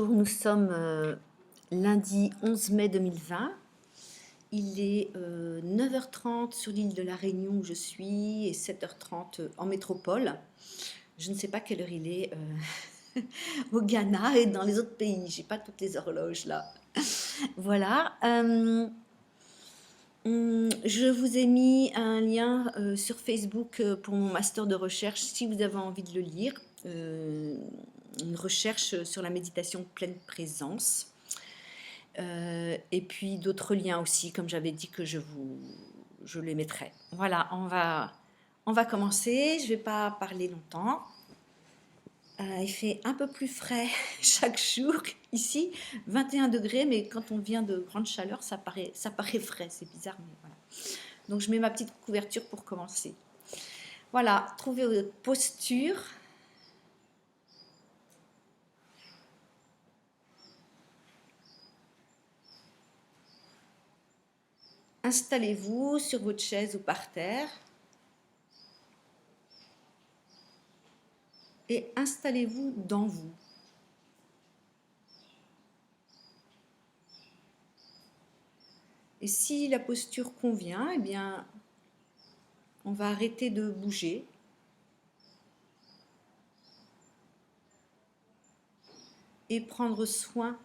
Nous sommes lundi 11 mai 2020. Il est 9h30 sur l'île de la Réunion où je suis et 7h30 en métropole. Je ne sais pas quelle heure il est au Ghana et dans les autres pays. J'ai pas toutes les horloges là. Voilà. Je vous ai mis un lien sur Facebook pour mon master de recherche si vous avez envie de le lire. Une recherche sur la méditation pleine présence. Et puis d'autres liens aussi, comme j'avais dit que je les mettrai. Voilà, on va commencer. Je ne vais pas parler longtemps. Il fait un peu plus frais chaque jour ici, 21 degrés, mais quand on vient de grande chaleur, ça paraît frais. C'est bizarre, mais voilà. Donc je mets ma petite couverture pour commencer. Voilà, trouvez votre posture. Installez-vous sur votre chaise ou par terre. Et installez-vous dans vous. Et si la posture convient, eh bien, on va arrêter de bouger. Et prendre soin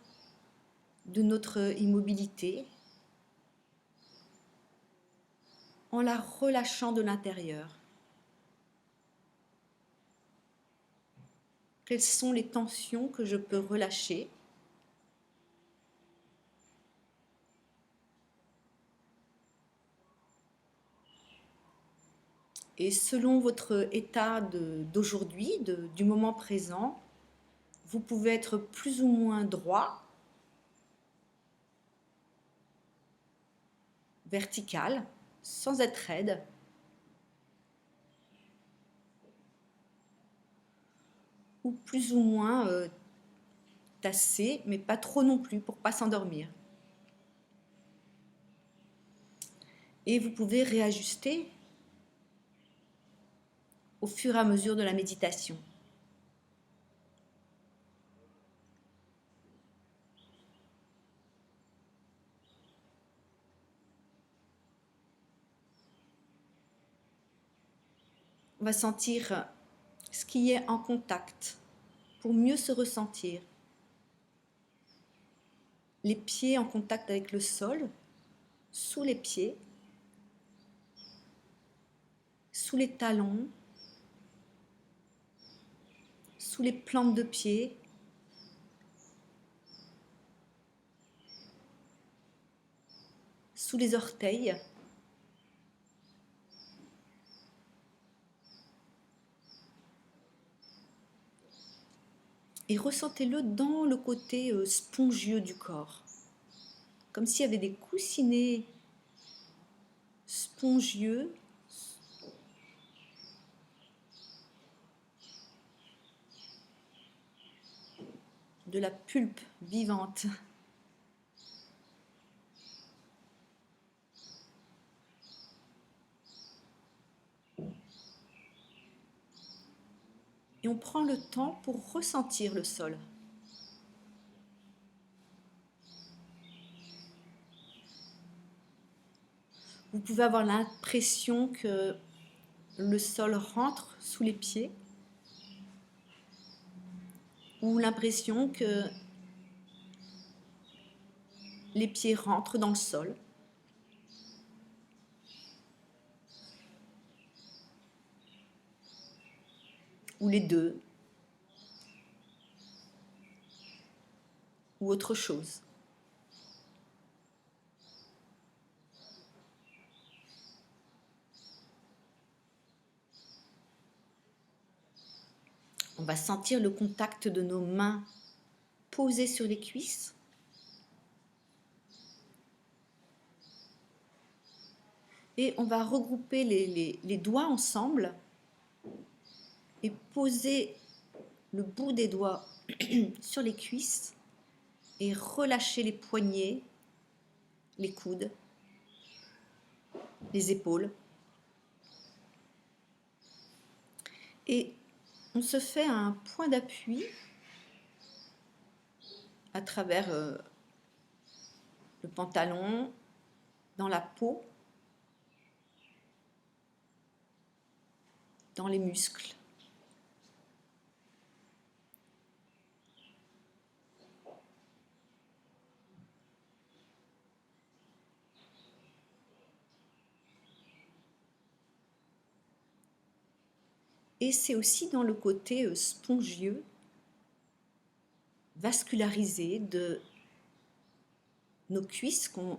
de notre immobilité en la relâchant de l'intérieur. Quelles sont les tensions que je peux relâcher ? Et selon votre état d'aujourd'hui, du moment présent, vous pouvez être plus ou moins droit, vertical, sans être raide, ou plus ou moins tassé, mais pas trop non plus pour pas s'endormir. Et vous pouvez réajuster au fur et à mesure de la méditation. On va sentir ce qui est en contact pour mieux se ressentir. Les pieds en contact avec le sol, sous les pieds, sous les talons, sous les plantes de pied, sous les orteils. Et ressentez-le dans le côté spongieux du corps, comme s'il y avait des coussinets spongieux de la pulpe vivante. Et on prend le temps pour ressentir le sol. Vous pouvez avoir l'impression que le sol rentre sous les pieds ou l'impression que les pieds rentrent dans le sol. Ou les deux, ou autre chose. On va sentir le contact de nos mains posées sur les cuisses. Et on va regrouper les doigts ensemble et poser le bout des doigts sur les cuisses et relâcher les poignets, les coudes, les épaules. Et on se fait un point d'appui à travers le pantalon, dans la peau, dans les muscles. Et c'est aussi dans le côté spongieux, vascularisé de nos cuisses qu'on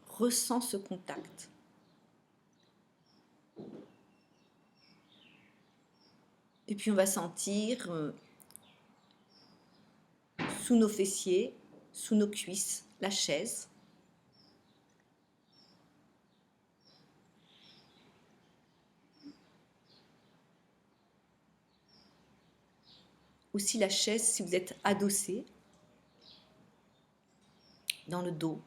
ressent ce contact. Et puis on va sentir sous nos fessiers, sous nos cuisses, la chaise. Aussi la chaise si vous êtes adossé dans le dos.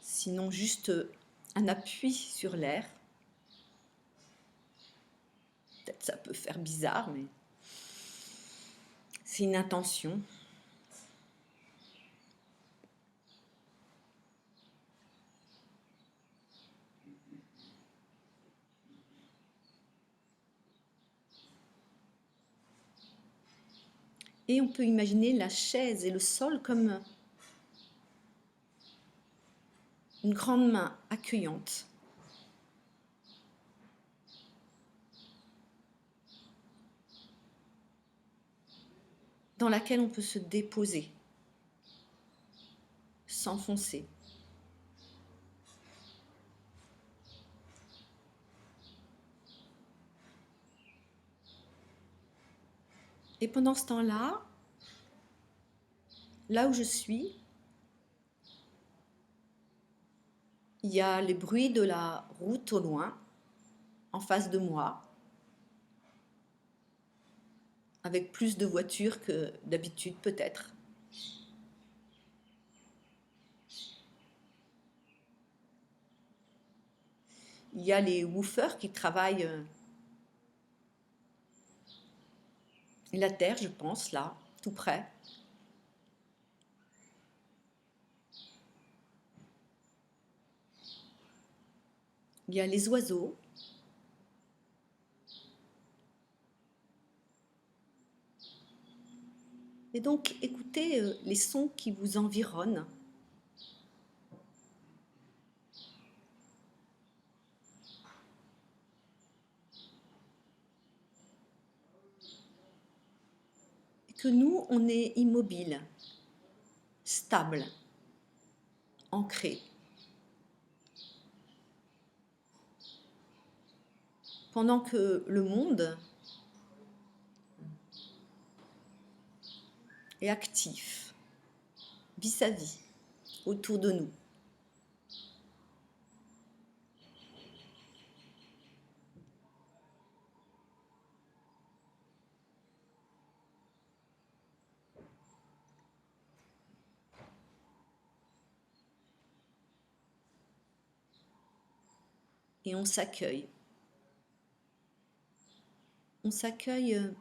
Sinon juste un appui sur l'air. Peut-être ça peut faire bizarre, mais c'est une intention. Et on peut imaginer la chaise et le sol comme une grande main accueillante. Dans laquelle on peut se déposer, s'enfoncer. Et pendant ce temps-là, là où je suis, il y a les bruits de la route au loin, en face de moi, avec plus de voitures que d'habitude peut-être. Il y a les woofers qui travaillent la terre, je pense, là, tout près. Il y a les oiseaux. Et donc, écoutez les sons qui vous environnent. Et que nous, on est immobile, stable, ancré. Pendant que le monde est actif, vit sa vie autour de nous. Et on s'accueille. On s'accueille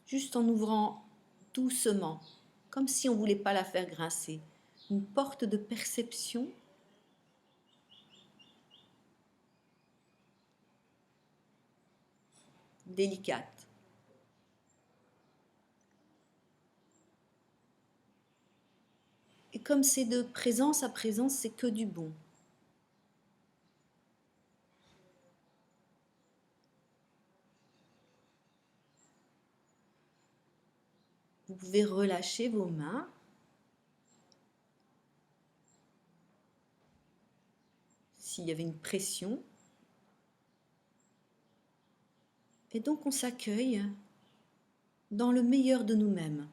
juste en ouvrant doucement, comme si on ne voulait pas la faire grincer, une porte de perception délicate. Et comme c'est de présence à présence, c'est que du bon. Vous pouvez relâcher vos mains. S'il y avait une pression. Et donc on s'accueille dans le meilleur de nous-mêmes,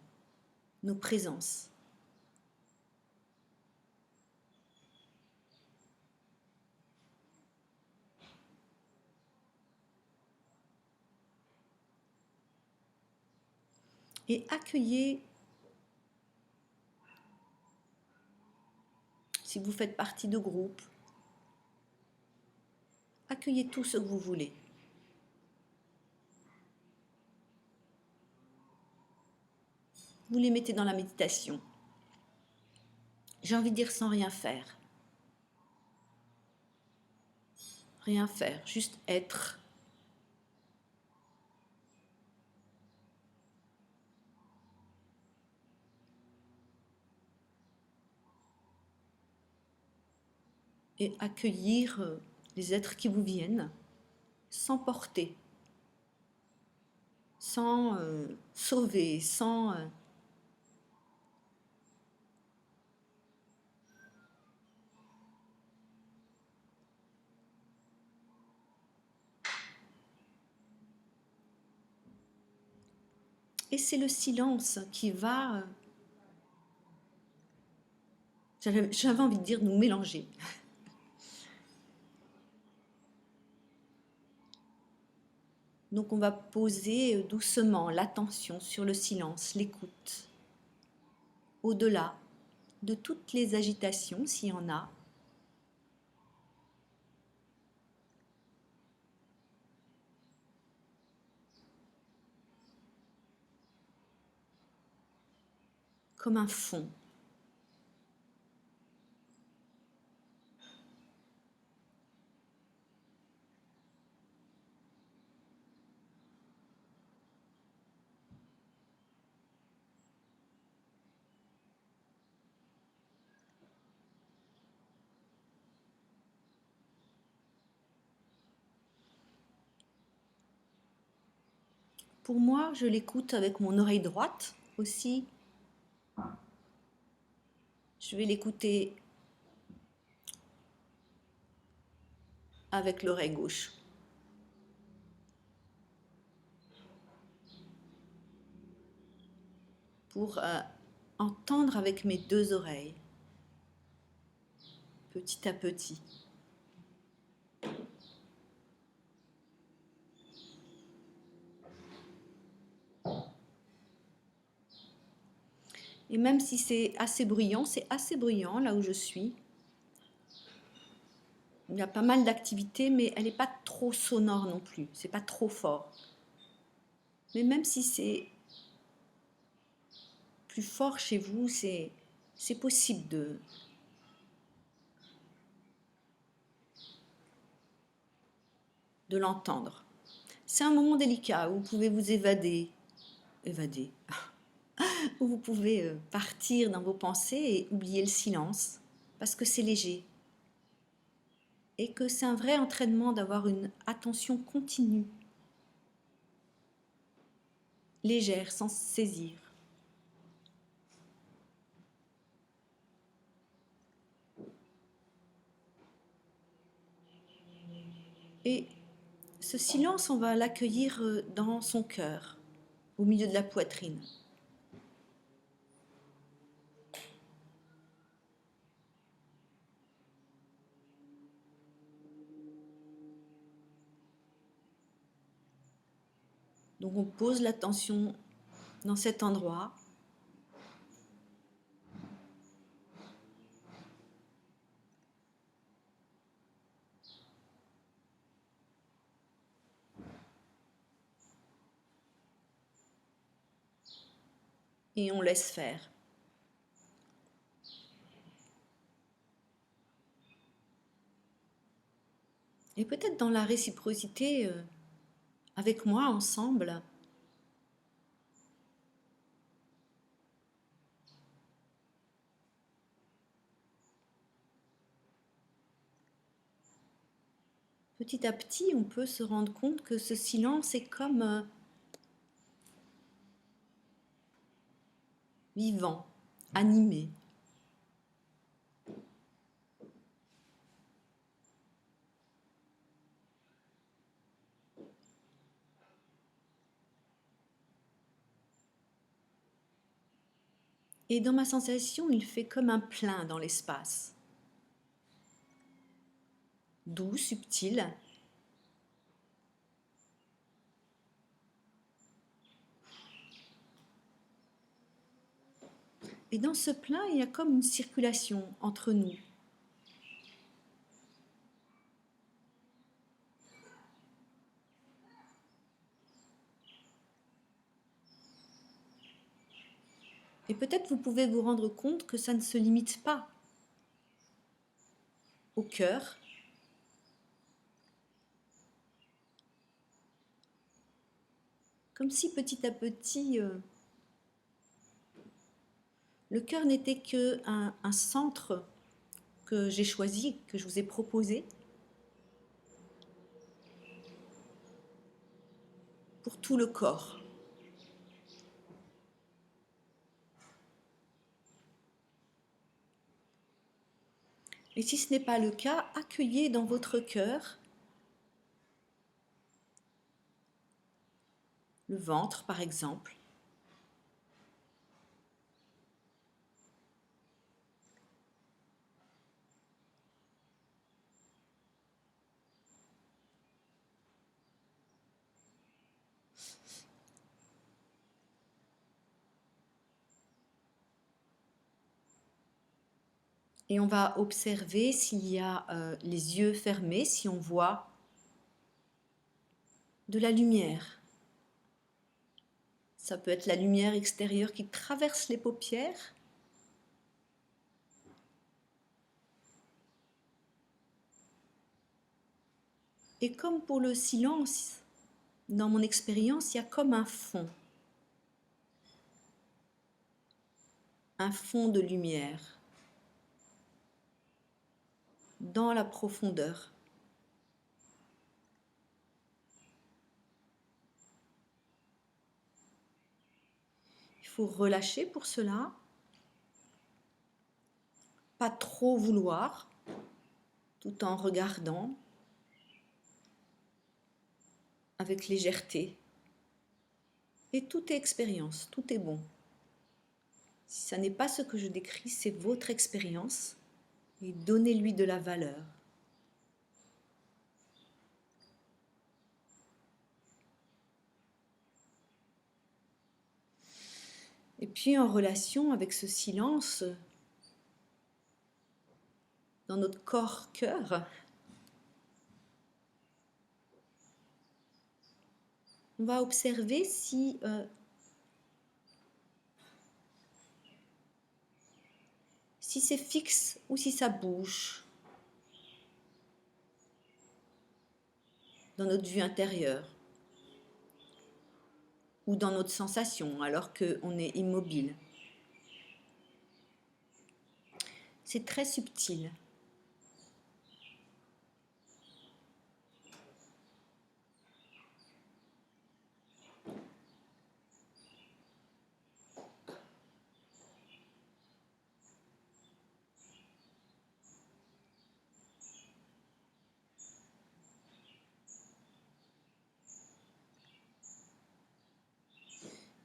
nos présences. Et accueillez, si vous faites partie de groupes, Accueillez tout ce que vous voulez. Vous les mettez dans la méditation. J'ai envie de dire sans rien faire. Rien faire, juste être. Et accueillir les êtres qui vous viennent sans porter, sans sauver, sans... Et c'est le silence qui va, j'avais envie de dire, nous mélanger. Donc on va poser doucement l'attention sur le silence, l'écoute, au-delà de toutes les agitations, s'il y en a. Comme un fond. Pour moi, je l'écoute avec mon oreille droite aussi. Je vais l'écouter avec l'oreille gauche. Pour entendre avec mes deux oreilles, petit à petit. Et même si c'est assez bruyant là où je suis. Il y a pas mal d'activités, mais elle n'est pas trop sonore non plus. C'est pas trop fort. Mais même si c'est plus fort chez vous, c'est possible de l'entendre. C'est un moment délicat où vous pouvez vous évader, où vous pouvez partir dans vos pensées et oublier le silence, parce que c'est léger. Et que c'est un vrai entraînement d'avoir une attention continue, légère, sans se saisir. Et ce silence, on va l'accueillir dans son cœur, au milieu de la poitrine. Donc on pose l'attention dans cet endroit. Et on laisse faire. Et peut-être dans la réciprocité, avec moi, ensemble, petit à petit, on peut se rendre compte que ce silence est comme vivant, animé. Et dans ma sensation, il fait comme un plein dans l'espace. Doux, subtil. Et dans ce plein, il y a comme une circulation entre nous. Et peut-être vous pouvez vous rendre compte que ça ne se limite pas au cœur, comme si petit à petit, le cœur n'était qu'un centre que j'ai choisi, que je vous ai proposé, pour tout le corps. Et si ce n'est pas le cas, accueillez dans votre cœur le ventre, par exemple, et on va observer s'il y a les yeux fermés, si on voit de la lumière. Ça peut être la lumière extérieure qui traverse les paupières. Et comme pour le silence, dans mon expérience, il y a comme un fond de lumière, dans la profondeur. Il faut relâcher pour cela, pas trop vouloir, tout en regardant avec légèreté. Et tout est expérience, tout est bon. Si ça n'est pas ce que je décris, c'est votre expérience, et donnez-lui de la valeur. Et puis en relation avec ce silence, dans notre corps-cœur, on va observer si c'est fixe ou si ça bouge dans notre vue intérieure ou dans notre sensation alors qu'on est immobile. C'est très subtil.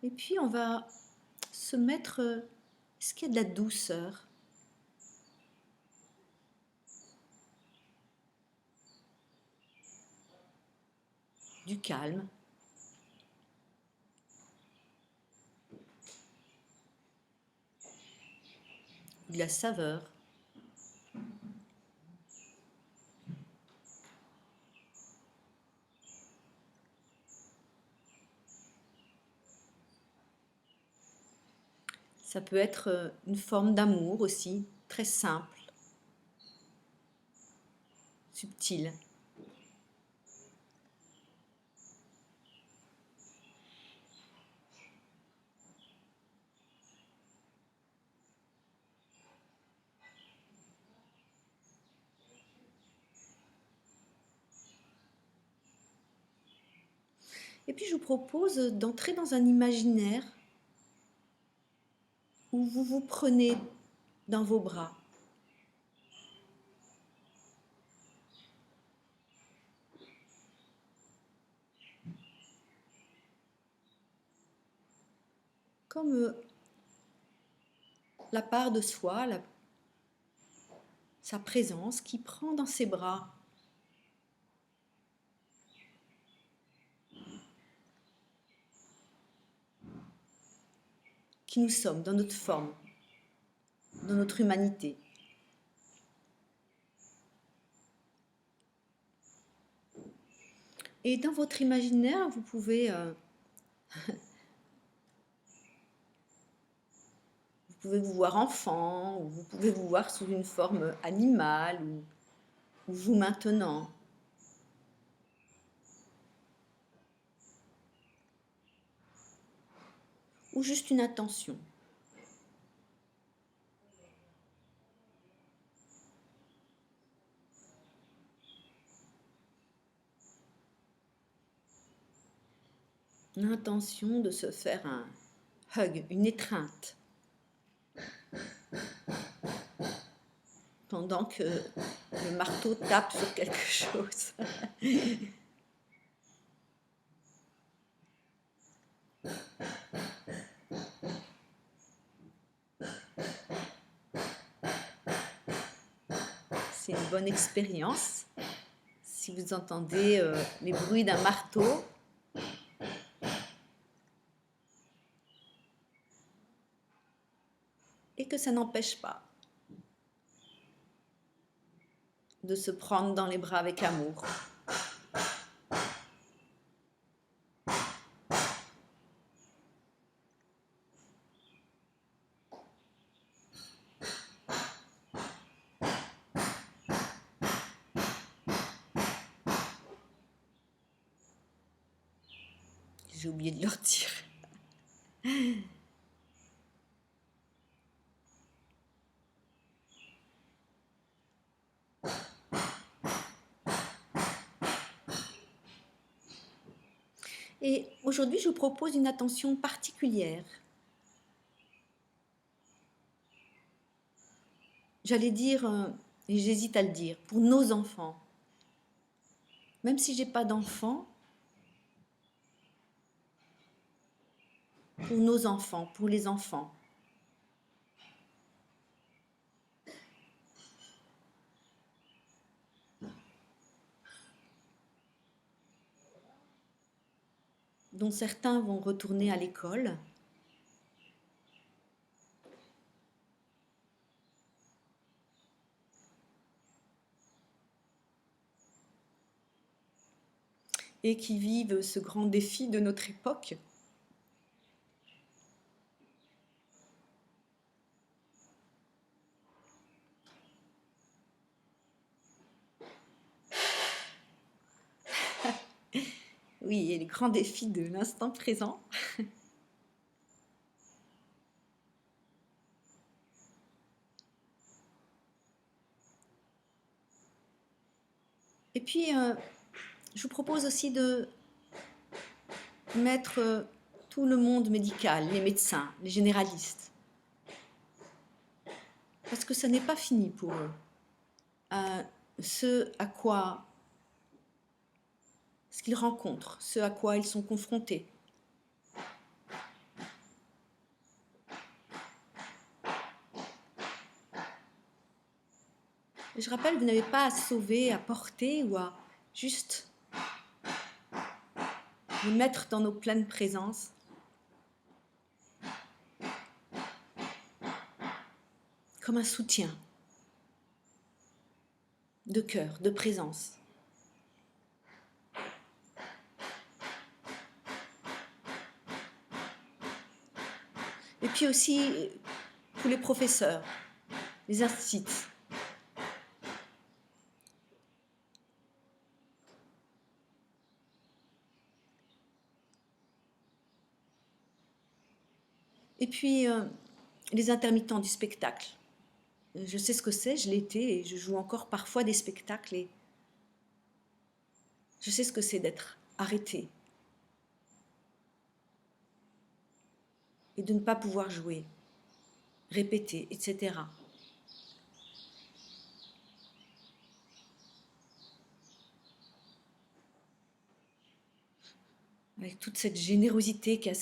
Et puis on va se mettre, est-ce qu'il y a de la douceur? Du calme? De la saveur? Ça peut être une forme d'amour aussi, très simple, subtile. Et puis je vous propose d'entrer dans un imaginaire où vous vous prenez dans vos bras. Comme la part de soi, sa présence qui prend dans ses bras qui nous sommes, dans notre forme, dans notre humanité. Et dans votre imaginaire, vous pouvez pouvez vous voir enfant, ou vous pouvez vous voir sous une forme animale, ou vous maintenant. Ou juste une intention. Une intention de se faire un hug, une étreinte. Pendant que le marteau tape sur quelque chose. C'est une bonne expérience. Si vous entendez les bruits d'un marteau, et que ça n'empêche pas de se prendre dans les bras avec amour. J'ai oublié de leur dire. Et aujourd'hui, je vous propose une attention particulière. J'allais dire, et j'hésite à le dire, pour nos enfants. Même si j'ai pas d'enfants, pour nos enfants, pour les enfants. Dont certains vont retourner à l'école. Et qui vivent ce grand défi de notre époque. Oui, et les grands défis de l'instant présent. Et puis, je vous propose aussi de mettre tout le monde médical, les médecins, les généralistes. Parce que ça n'est pas fini pour eux. Ce qu'ils rencontrent, ce à quoi ils sont confrontés. Et je rappelle, vous n'avez pas à sauver, à porter ou à juste les mettre dans nos pleines présences. Comme un soutien de cœur, de présence. Et puis aussi pour les professeurs, les instituts. Et puis les intermittents du spectacle. Je sais ce que c'est, je l'ai été et je joue encore parfois des spectacles et je sais ce que c'est d'être arrêté et de ne pas pouvoir jouer, répéter, etc. Avec toute cette générosité qu'a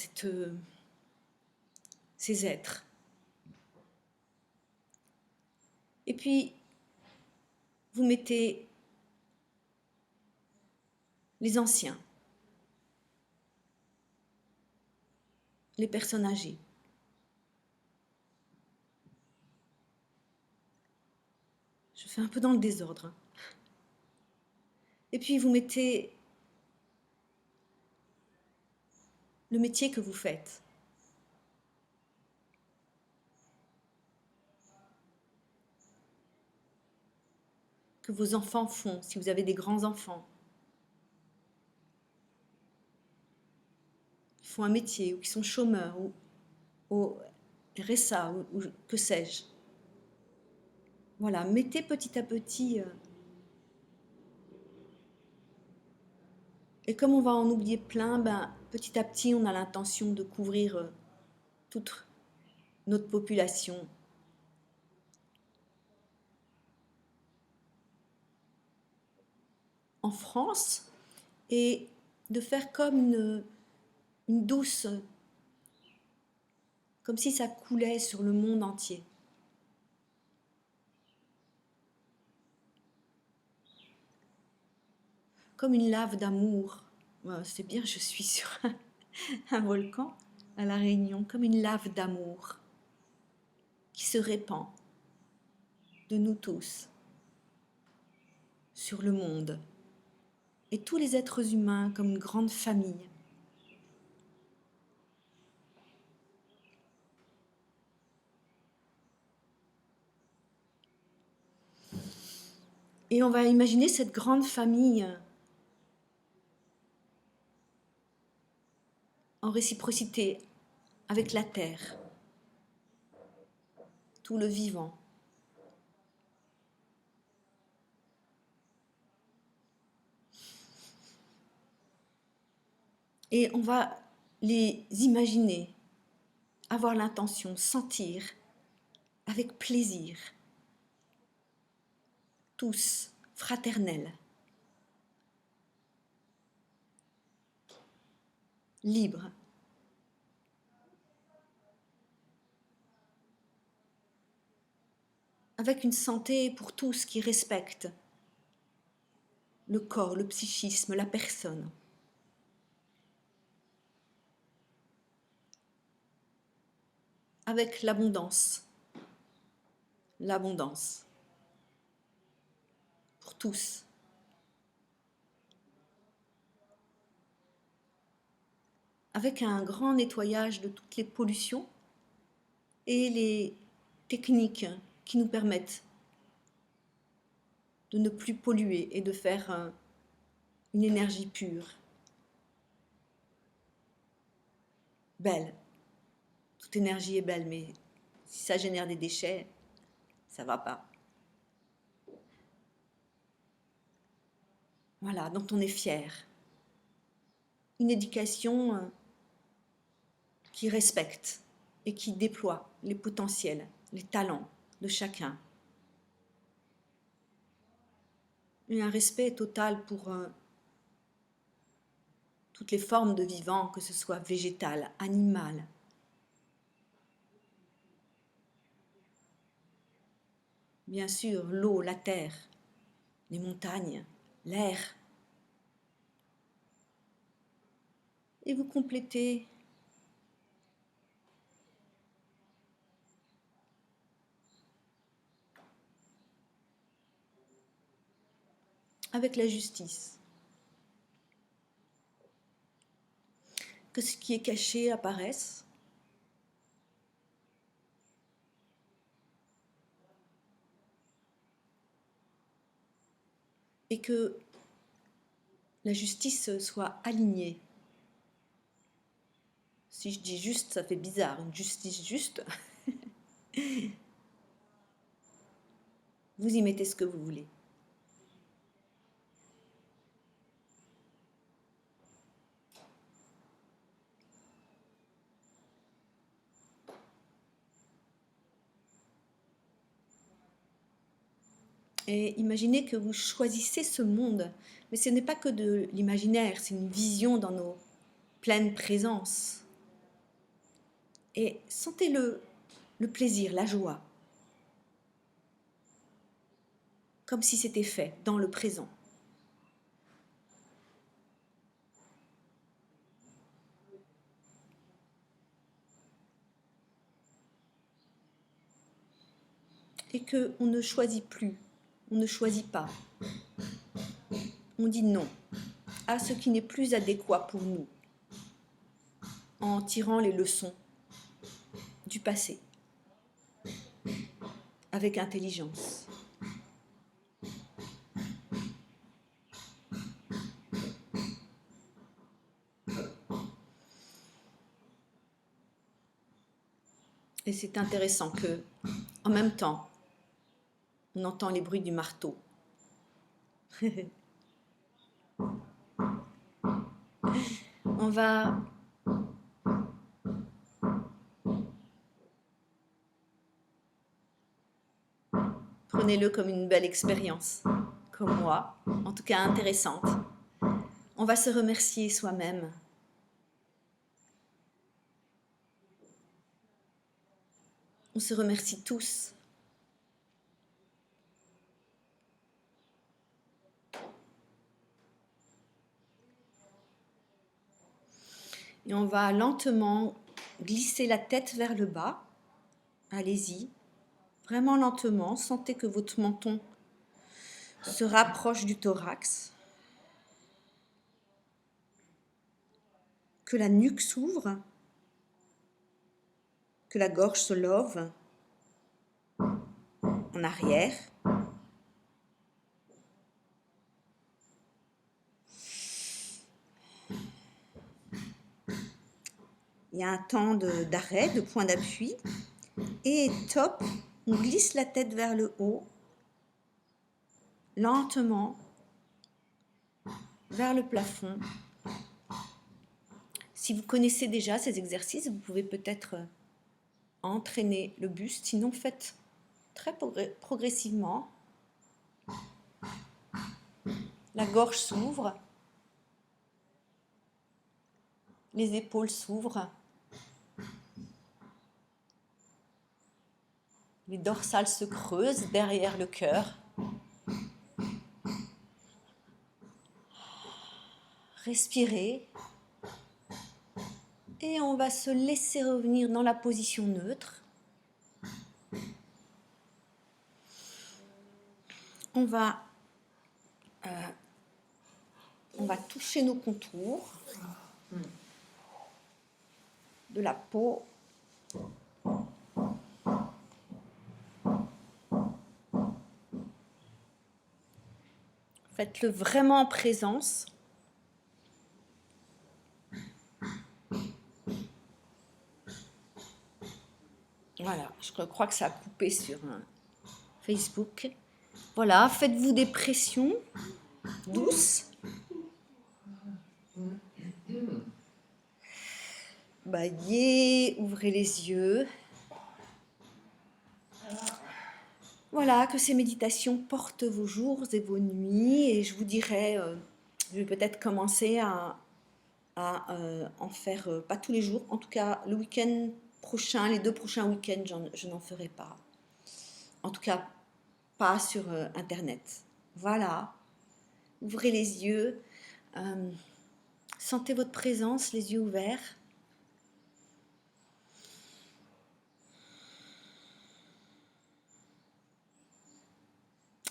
ces êtres. Et puis, vous mettez les anciens, les personnes âgées. Je fais un peu dans le désordre. Et puis, vous mettez le métier que vous faites. que vos enfants font, si vous avez des grands-enfants. Qui font un métier, ou qui sont chômeurs, ou au RSA, ou que sais-je. Voilà, mettez petit à petit. Et comme on va en oublier plein, ben, petit à petit, on a l'intention de couvrir toute notre population. En France, et de faire comme une douce, comme si ça coulait sur le monde entier. Comme une lave d'amour. C'est bien, je suis sur un volcan à La Réunion, comme une lave d'amour qui se répand de nous tous sur le monde. Et tous les êtres humains comme une grande famille. Et on va imaginer cette grande famille en réciprocité avec la terre, tout le vivant. Et on va les imaginer, avoir l'intention, sentir avec plaisir, tous fraternels, libres. Avec une santé pour tous qui respecte le corps, le psychisme, la personne. Avec l'abondance pour tous. Avec un grand nettoyage de toutes les pollutions et les techniques qui nous permettent de ne plus polluer et de faire une énergie pure, belle. Toute énergie est belle, mais si ça génère des déchets, ça va pas. Voilà, dont on est fier. Une éducation qui respecte et qui déploie les potentiels, les talents de chacun. Et un respect total pour toutes les formes de vivant, que ce soit végétal, animal. Bien sûr, l'eau, la terre, les montagnes, l'air. Et vous complétez avec la justice. Que ce qui est caché apparaisse. Et que la justice soit alignée. Si je dis juste, ça fait bizarre, une justice juste. Vous y mettez ce que vous voulez. Et imaginez que vous choisissez ce monde, mais ce n'est pas que de l'imaginaire, c'est une vision dans nos pleines présences. Et sentez le plaisir, la joie, comme si c'était fait dans le présent. Et qu'on ne choisit plus, on ne choisit pas. On dit non à ce qui n'est plus adéquat pour nous, en tirant les leçons du passé, avec intelligence. Et c'est intéressant que, en même temps, on entend les bruits du marteau. On va prenez-le comme une belle expérience, comme moi, en tout cas intéressante. On va se remercier soi-même. On se remercie tous. Et on va lentement glisser la tête vers le bas. Allez-y, vraiment lentement. Sentez que votre menton se rapproche du thorax. Que la nuque s'ouvre. Que la gorge se love en arrière. Il y a un temps d'arrêt, de point d'appui. Et top, on glisse la tête vers le haut, lentement, vers le plafond. Si vous connaissez déjà ces exercices, vous pouvez peut-être entraîner le buste. Sinon, faites très progressivement. La gorge s'ouvre. Les épaules s'ouvrent. Les dorsales se creusent derrière le cœur. Respirez. Et on va se laisser revenir dans la position neutre. On va toucher nos contours de la peau. Faites-le vraiment en présence. Voilà, je crois que ça a coupé sur Facebook. Voilà, faites-vous des pressions douces. Baillez, ouvrez les yeux. Voilà, que ces méditations portent vos jours et vos nuits. Et je vous dirai, je vais peut-être commencer à en faire, pas tous les jours, en tout cas le week-end prochain, les 2 prochains week-ends, je n'en ferai pas. En tout cas, pas sur Internet. Voilà, ouvrez les yeux, sentez votre présence, les yeux ouverts.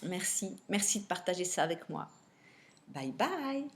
Merci de partager ça avec moi. Bye bye.